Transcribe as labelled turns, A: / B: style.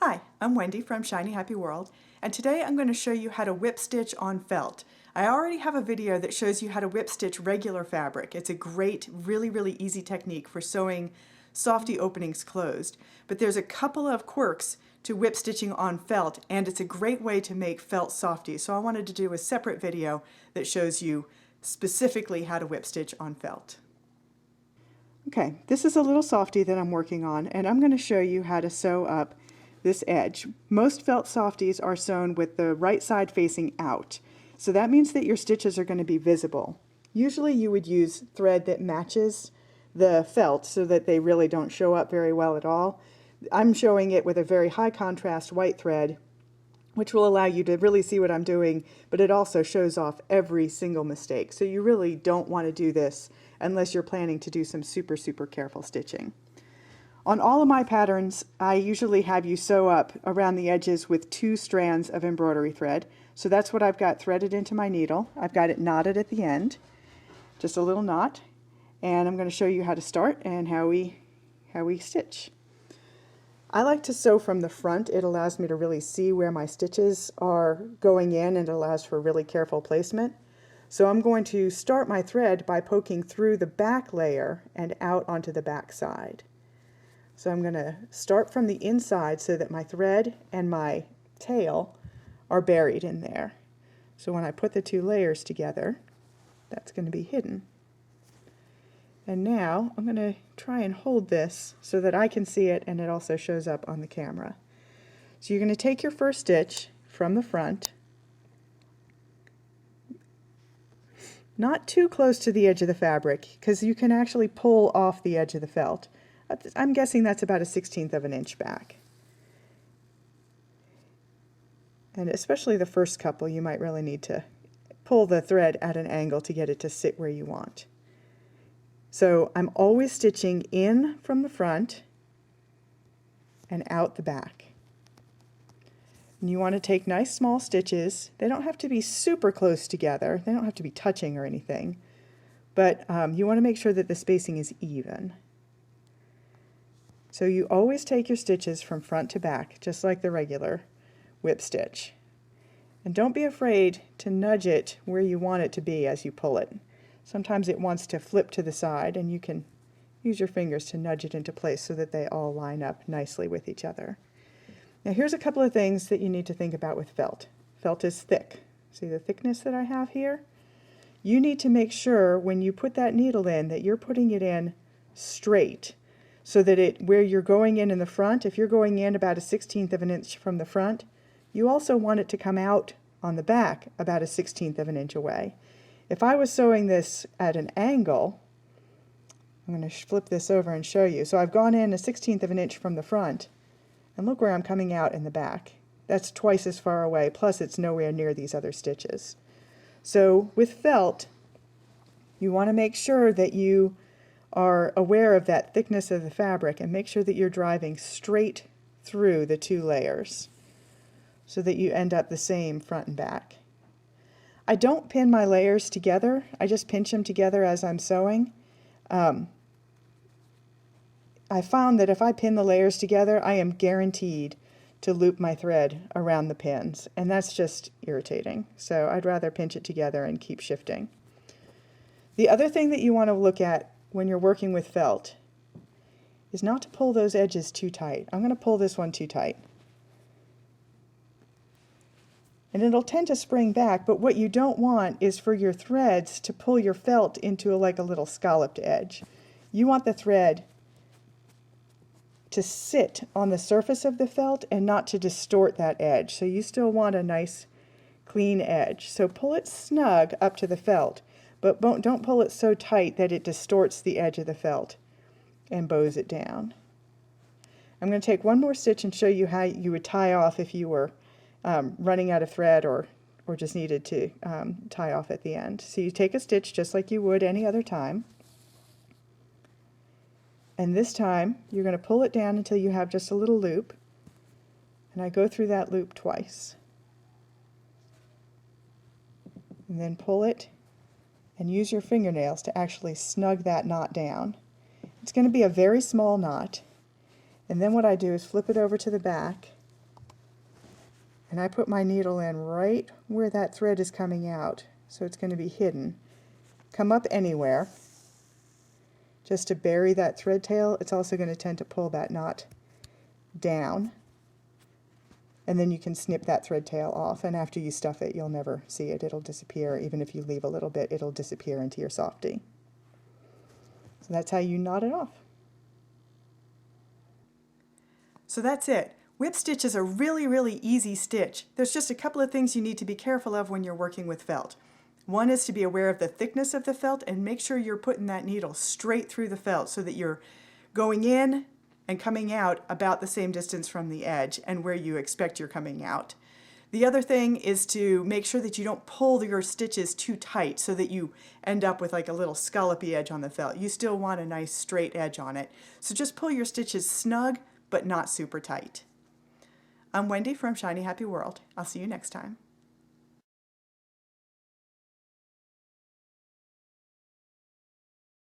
A: Hi, I'm Wendy from Shiny Happy World, and today I'm going to show you how to whip stitch on felt. I already have a video that shows you how to whip stitch regular fabric. It's a great, really easy technique for sewing softy openings closed. But there's a couple of quirks to whip stitching on felt, and it's a great way to make felt softy. So I wanted to do a separate video that shows you specifically how to whip stitch on felt. Okay, this is a little softy that I'm working on, and I'm going to show you how to sew up this edge. Most felt softies are sewn with the right side facing out. So that means that your stitches are going to be visible. Usually you would use thread that matches the felt so that they really don't show up very well at all. I'm showing it with a very high contrast white thread, which will allow you to really see what I'm doing, but it also shows off every single mistake. So you really don't want to do this unless you're planning to do some super careful stitching. On all of my patterns, I usually have you sew up around the edges with 2 strands of embroidery thread. So that's what I've got threaded into my needle. I've got it knotted at the end, just a little knot. And I'm going to show you how to start and how we stitch. I like to sew from the front. It allows me to really see where my stitches are going in, and it allows for really careful placement. So I'm going to start my thread by poking through the back layer and out onto the back side. So I'm going to start from the inside so that my thread and my tail are buried in there. So when I put the 2 layers together, that's going to be hidden. And now I'm going to try and hold this so that I can see it and it also shows up on the camera. So you're going to take your first stitch from the front, not too close to the edge of the fabric because you can actually pull off the edge of the felt. I'm guessing that's about a 1/16 of an inch back. And especially the first couple, you might really need to pull the thread at an angle to get it to sit where you want. So I'm always stitching in from the front and out the back. And you want to take nice small stitches. They don't have to be super close together. They don't have to be touching or anything. But you want to make sure that the spacing is even. So you always take your stitches from front to back, just like the regular whip stitch. And don't be afraid to nudge it where you want it to be as you pull it. Sometimes it wants to flip to the side, and you can use your fingers to nudge it into place so that they all line up nicely with each other. Now here's a couple of things that you need to think about with felt. Felt is thick. See the thickness that I have here? You need to make sure when you put that needle in that you're putting it in straight, so that where you're going in the front, if you're going in about a 1/16 of an inch from the front, you also want it to come out on the back about a 1/16 of an inch away. If I was sewing this at an angle, I'm going to flip this over and show you. So I've gone in a 1/16 of an inch from the front, and look where I'm coming out in the back. That's twice as far away, plus it's nowhere near these other stitches. So with felt, you want to make sure that you are aware of that thickness of the fabric and make sure that you're driving straight through the 2 layers so that you end up the same front and back. I don't pin my layers together. I just pinch them together as I'm sewing. I found that if I pin the layers together, I am guaranteed to loop my thread around the pins, and that's just irritating. So I'd rather pinch it together and keep shifting. The other thing that you want to look at when you're working with felt is not to pull those edges too tight. I'm going to pull this one too tight. And it'll tend to spring back, but what you don't want is for your threads to pull your felt into like a little scalloped edge. You want the thread to sit on the surface of the felt and not to distort that edge. So you still want a nice clean edge. So pull it snug up to the felt, but don't pull it so tight that it distorts the edge of the felt and bows it down. I'm going to take one more stitch and show you how you would tie off if you were running out of thread or just needed to tie off at the end. So you take a stitch just like you would any other time, and this time you're going to pull it down until you have just a little loop, and I go through that loop twice. And then pull it and use your fingernails to actually snug that knot down. It's going to be a very small knot, and then what I do is flip it over to the back And I put my needle in right where that thread is coming out, so it's going to be hidden. Come up anywhere, just to bury that thread tail. It's also going to tend to pull that knot down. And then you can snip that thread tail off, and after you stuff it, you'll never see it. It'll disappear. Even if you leave a little bit, it'll disappear into your softie. So that's how you knot it off. So that's it. Whip stitch is a really, really easy stitch. There's just a couple of things you need to be careful of when you're working with felt. One is to be aware of the thickness of the felt and make sure you're putting that needle straight through the felt so that you're going in and coming out about the same distance from the edge and where you expect you're coming out. The other thing is to make sure that you don't pull your stitches too tight so that you end up with like a little scallopy edge on the felt. You still want a nice straight edge on it. So just pull your stitches snug but not super tight. I'm Wendy from Shiny Happy World. I'll see you next time.